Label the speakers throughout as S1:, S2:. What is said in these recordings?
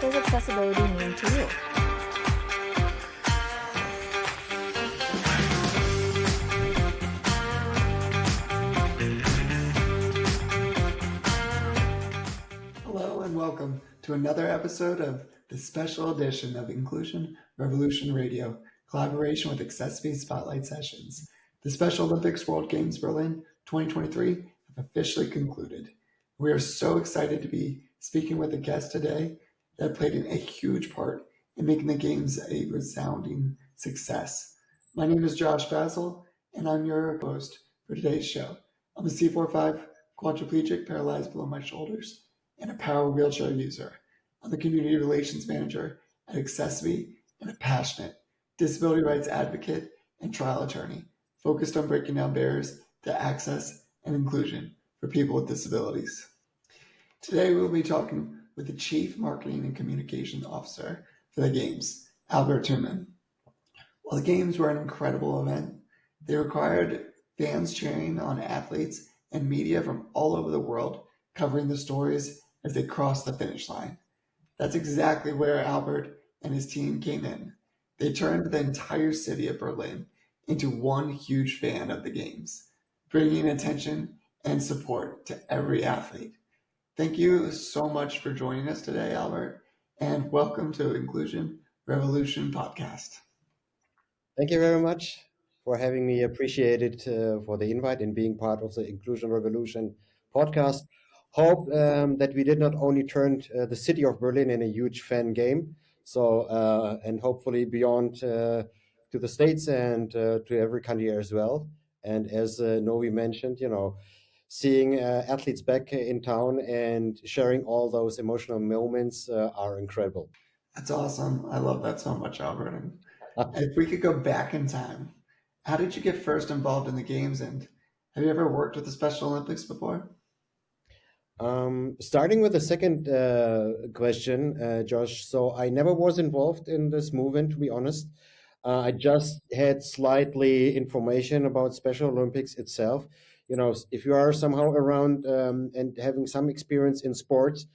S1: does accessibility mean to you?
S2: Hello and welcome to another episode of the special edition of Inclusion Revolution Radio, collaboration with accessiBe Spotlight Sessions. The Special Olympics World Games Berlin 2023 have officially concluded. We are so excited to be speaking with a guest today that played a huge part in making the Games a resounding success. My name is Josh Basil, and I'm your host for today's show. I'm a C45 quadriplegic paralyzed below my shoulders and a power wheelchair user. I'm the community relations manager at accessiBe and a passionate disability rights advocate and trial attorney focused on breaking down barriers to access and inclusion for people with disabilities. Today we'll be talking with the Chief Marketing and Communications Officer for the Games, Albert Tuemann. While the Games were an incredible event, they required fans cheering on athletes and media from all over the world covering the stories as they crossed the finish line. That's exactly where Albert and his team came in. They turned the entire city of Berlin into one huge fan of the Games, bringing attention and support to every athlete. Thank you so much for joining us today, Albert, and welcome to Inclusion Revolution podcast.
S3: Thank you very much for having me. Appreciate it for the invite and being part of the Inclusion Revolution podcast. Hope that we did not only turn the city of Berlin in a huge fan game, so and hopefully beyond to the States and to every country as well. And as Novi mentioned, seeing athletes back in town and sharing all those emotional moments are incredible.
S2: That's awesome. I love that so much, Albert. And if we could go back in time, how did you get first involved in the Games, and have you ever worked with the Special Olympics before?
S3: Starting with the second question, Josh. So I never was involved in this movement, to be honest. I just had slightly information about Special Olympics itself. If you are somehow around and having some experience in sports,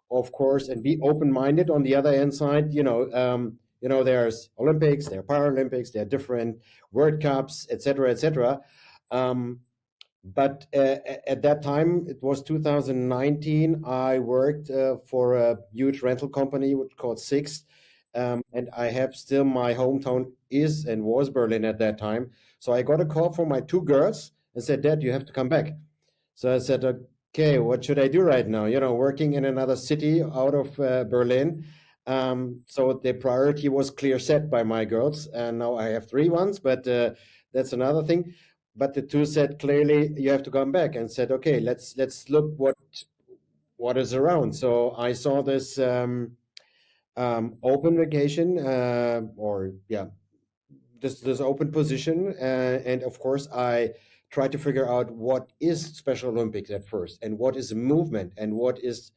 S3: of course, and be open-minded on the other hand side, there's Olympics, there are Paralympics, there are different World Cups, etc., etc. But at that time, it was 2019, I worked for a huge rental company called Six. And I have still, my hometown is and was Berlin at that time. So I got a call from my two girls and said, Dad, you have to come back. So I said, okay, what should I do right now? Working in another city out of Berlin. So the priority was clear set by my girls. And now I have three ones, but that's another thing. But the two said clearly, you have to come back, and said, okay, let's look what is around. So I saw this open vacation this open position, and of course I tried to figure out what is Special Olympics at first, and what is a movement, and what is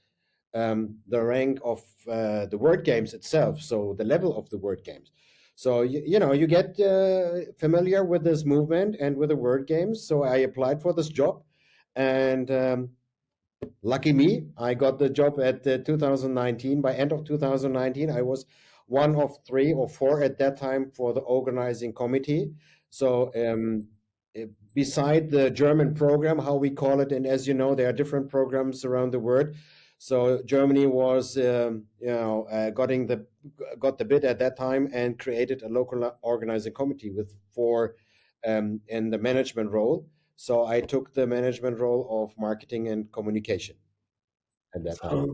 S3: the rank of the World Games itself, so the level of the World Games. So you get familiar with this movement and with the World Games. So I applied for this job, and lucky me, I got the job at 2019. By end of 2019, I was one of 3 or 4 at that time for the organizing committee. So beside the German program, how we call it, and as you know, there are different programs around the world. So Germany was, got the bid at that time and created a local organizing committee with 4 in the management role. So I took the management role of marketing and communication at that time.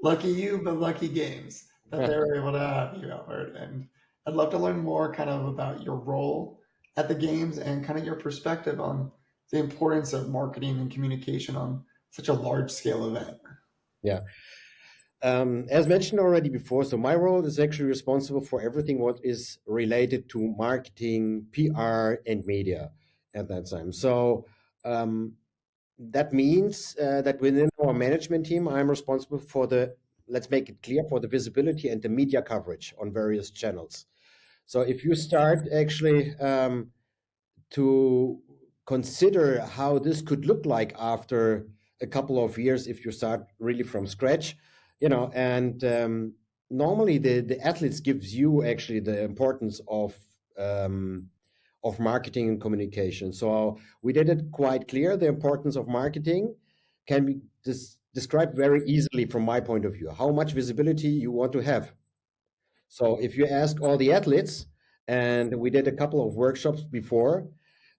S2: Lucky you, but lucky Games that they were able to have you, Albert. And I'd love to learn more kind of about your role at the Games and kind of your perspective on the importance of marketing and communication on such a large scale event.
S3: Yeah. As mentioned already before, so my role is actually responsible for everything what is related to marketing, PR, and media at that time. So that means that within our management team, I'm responsible for let's make it clear, for the visibility and the media coverage on various channels. So if you start actually to consider how this could look like after a couple of years, if you start really from scratch, and normally the athletes gives you actually the importance of marketing and communication. So we did it quite clear. The importance of marketing can be described very easily from my point of view. How much visibility you want to have. So if you ask all the athletes, and we did a couple of workshops before,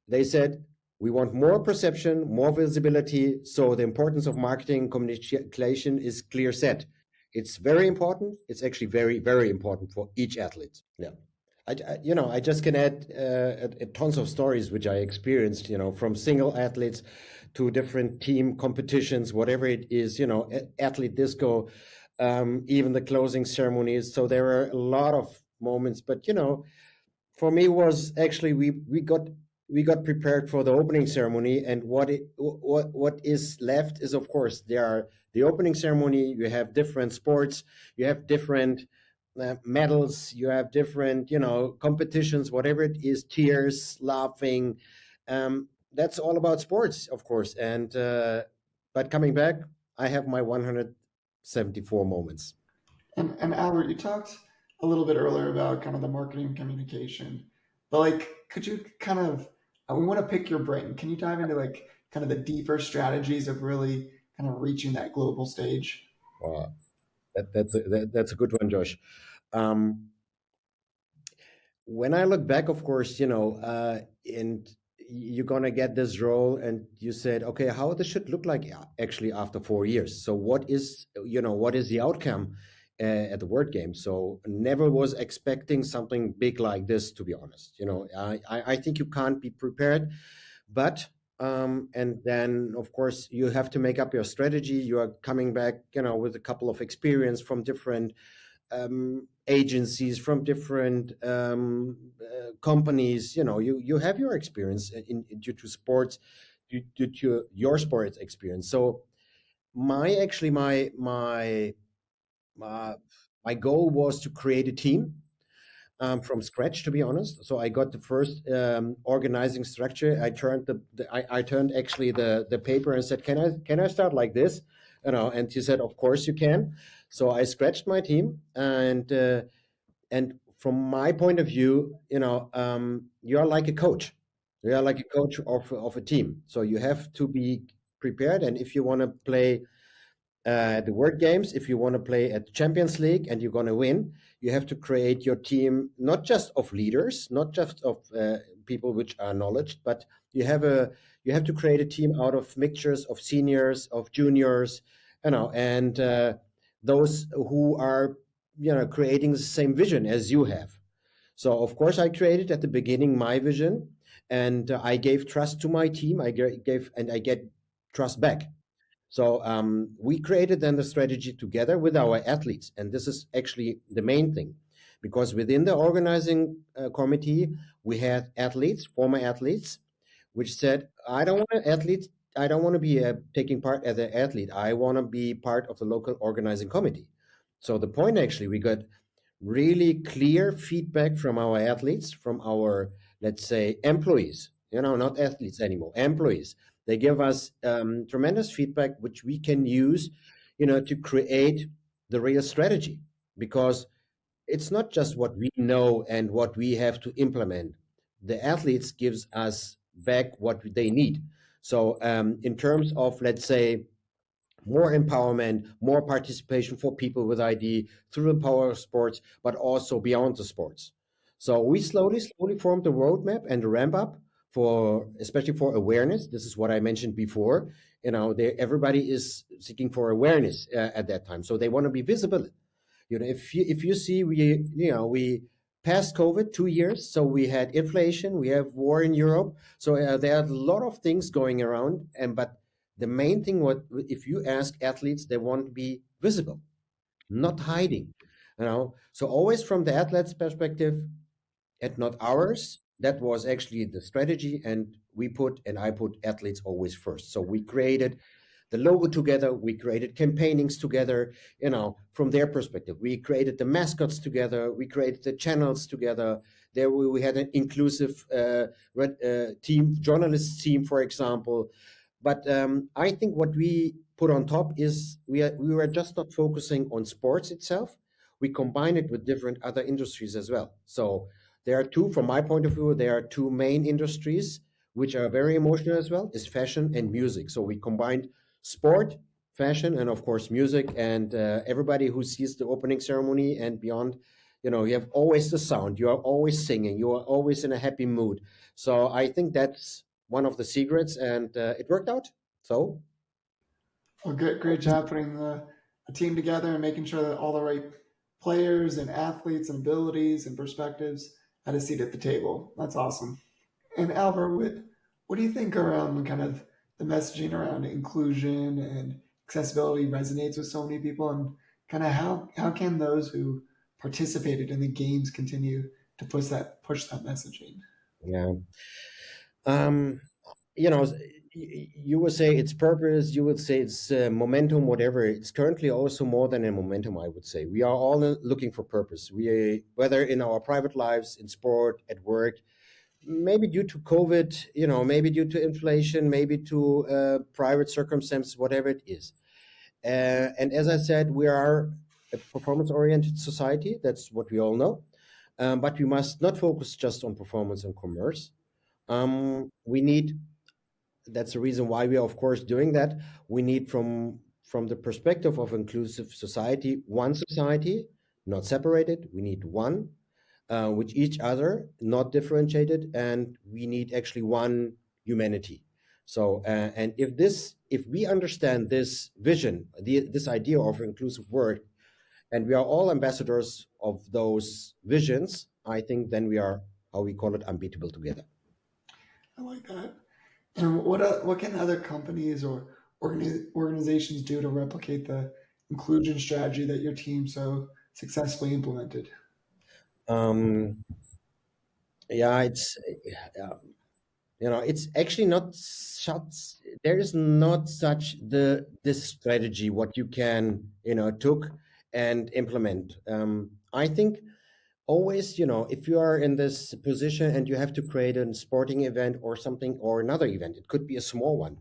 S3: they said we want more perception, more visibility. So the importance of marketing communication is clear set. It's very important. It's actually very, very important for each athlete. Yeah. I just can add tons of stories which I experienced, from single athletes to different team competitions, whatever it is, athlete disco, even the closing ceremonies. So there are a lot of moments, but for me was actually we got prepared for the opening ceremony, and what is left is, of course, there are the opening ceremony. You have different sports, you have different medals, you have different competitions, whatever it is, tears, laughing. That's all about sports, of course. And but coming back, I have my 174 moments.
S2: And Albert, you talked a little bit earlier about kind of the marketing and communication, but like, could you kind of, we want to pick your brain. Can you dive into like kind of the deeper strategies of really kind of reaching that global stage?
S3: Wow. That's a good one, Josh. Um, when I look back, of course, and you're gonna get this role, and you said, okay, how this should look like actually after 4 years. So what is the outcome at the Word Game? So never was expecting something big like this, to be honest. I think you can't be prepared, but and then of course you have to make up your strategy. You are coming back, with a couple of experience from different agencies, from different companies. You have your experience due to sports, due to your sports experience. So my my goal was to create a team from scratch, to be honest. So I got the first organizing structure. I turned actually the paper and said, can I start like this? And he said, of course you can. So I scratched my team, and from my point of view, you're like a coach. You are like a coach of a team. So you have to be prepared, and if you want to play the Word Games, if you want to play at Champions League and you're going to win, you have to create your team not just of leaders, not just of people which are knowledge, but you have to create a team out of mixtures of seniors, of juniors, and those who are creating the same vision as you have. So of course I created at the beginning my vision, and I gave trust to my team. I get trust back. So we created then the strategy together with our athletes, and this is actually the main thing, because within the organizing committee we had athletes, former athletes, which said, "I don't want to athlete. I don't want to be taking part as an athlete. I want to be part of the local organizing committee." So the point actually, we got really clear feedback from our athletes, from our, let's say, employees, not athletes anymore, employees. They give us tremendous feedback, which we can use, to create the real strategy, because it's not just what we know and what we have to implement. The athletes gives us back what they need. So in terms of, let's say, more empowerment, more participation for people with ID through the power of sports, but also beyond the sports. So we slowly formed the roadmap and the ramp up for, especially for awareness. This is what I mentioned before. Everybody is seeking for awareness at that time, so they want to be visible. If you see, we passed COVID 2 years, so we had inflation, we have war in Europe, so there are a lot of things going around, but the main thing, if you ask athletes, they want to be visible, not hiding. So always from the athlete's perspective and not ours. That was actually the strategy, and I put athletes always first. So we created the logo together, we created campaignings together, from their perspective. We created the mascots together, we created the channels together. There we had an inclusive team, journalist team, for example. But I think what we put on top is we were just not focusing on sports itself. we combine it with different other industries as well. So there are two, from my point of view, there are two main industries which are very emotional as well, is fashion and music. So we combined sport, fashion, and of course music. And everybody who sees the opening ceremony and beyond, you have always the sound, you are always singing, you are always in a happy mood. So I think that's one of the secrets, and it worked out. So
S2: Well, great job putting a team together and making sure that all the right players and athletes and abilities and perspectives had a seat at the table. That's awesome. And Albert, what do you think around kind of the messaging around inclusion and accessibility resonates with so many people, and kind of how can those who participated in the games continue to push that messaging?
S3: yeah. Um, you know, you would say it's purpose, you would say it's momentum, whatever. It's currently also more than a momentum, I would say. We are all looking for purpose. Whether in our private lives, in sport, at work, maybe due to COVID, maybe due to inflation, maybe to private circumstances, whatever it is. And as I said, we are a performance-oriented society. That's what we all know. But we must not focus just on performance and commerce. We need, that's the reason why we are of course doing that. We need, from the perspective of inclusive society, one society, not separated. We need one with each other, not differentiated, and we need actually one humanity. So and if we understand this vision, this idea of inclusive work, and we are all ambassadors of those visions, I think then we are, how we call it, unbeatable together.
S2: I like that. And what can other companies or organizations do to replicate the inclusion strategy that your team so successfully implemented?
S3: um yeah, it's actually not such, there is not such this strategy what you can took and implement. I think always, if you are in this position and you have to create a sporting event or something, or another event, it could be a small one,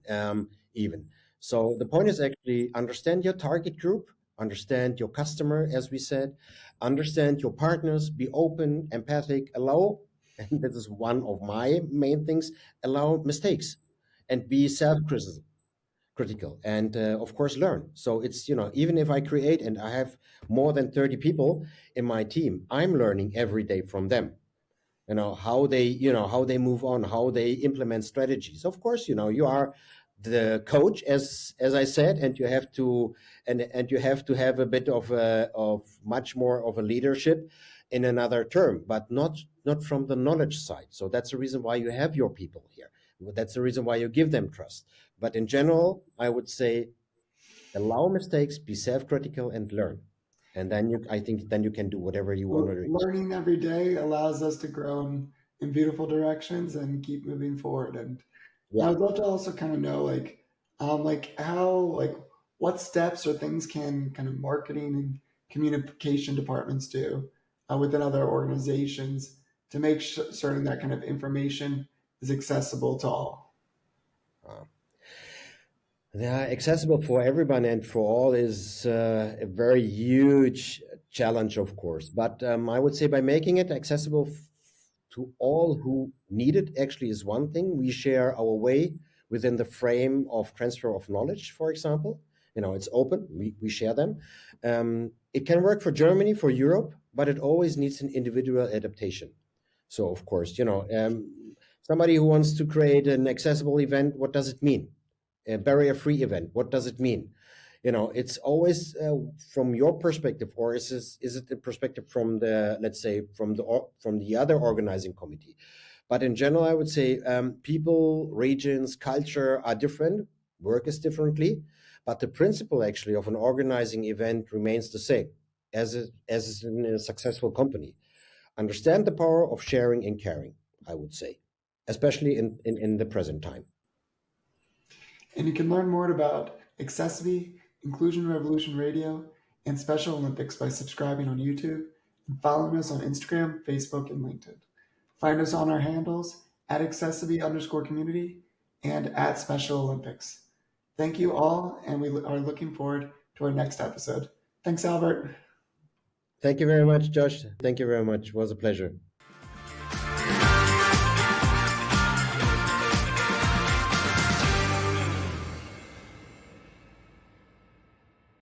S3: even. So the point is actually understand your target group, understand your customer, as we said, understand your partners, be open, empathic, allow, and this is one of my main things, allow mistakes, and be self-critical, and of course learn. So it's, even if I create and I have more than 30 people in my team, I'm learning every day from them, how they move on, how they implement strategies. Of course, you are the coach, as I said, and you have to, and you have to have a bit of much more of a leadership in another term, but not from the knowledge side. So that's the reason why you have your people here. That's the reason why you give them trust. But in general, I would say allow mistakes, be self-critical, and learn. And then I think then you can do whatever you want to do.
S2: Learning every day allows us to grow in beautiful directions and keep moving forward. And I
S3: Yeah.
S2: would love to also kind of know what steps or things can kind of marketing and communication departments do within other organizations to make certain that kind of information is accessible to all.
S3: Uh, Yeah, accessible for everyone and for all is a very huge challenge, of course. But I would say by making it accessible to all who need it, actually, is one thing. We share our way within the frame of transfer of knowledge, for example. It's open, we share them. It can work for Germany, for Europe, but it always needs an individual adaptation. So, of course, somebody who wants to create an accessible event, what does it mean? A barrier-free event, what does it mean? It's always from your perspective, or is it the perspective from the, let's say, from the other organizing committee? But in general, I would say people, regions, culture are different, work is differently, but the principle actually of an organizing event remains the same as in a successful company. Understand the power of sharing and caring, I would say, especially in the present time.
S2: And you can learn more about accessiBe, Inclusion Revolution Radio, and Special Olympics by subscribing on YouTube and following us on Instagram, Facebook, and LinkedIn. Find us on our handles at accessiBe_community and at Special Olympics. Thank you all, and we are looking forward to our next episode. Thanks, Albert.
S3: Thank you very much, Josh. Thank you very much. It was a pleasure.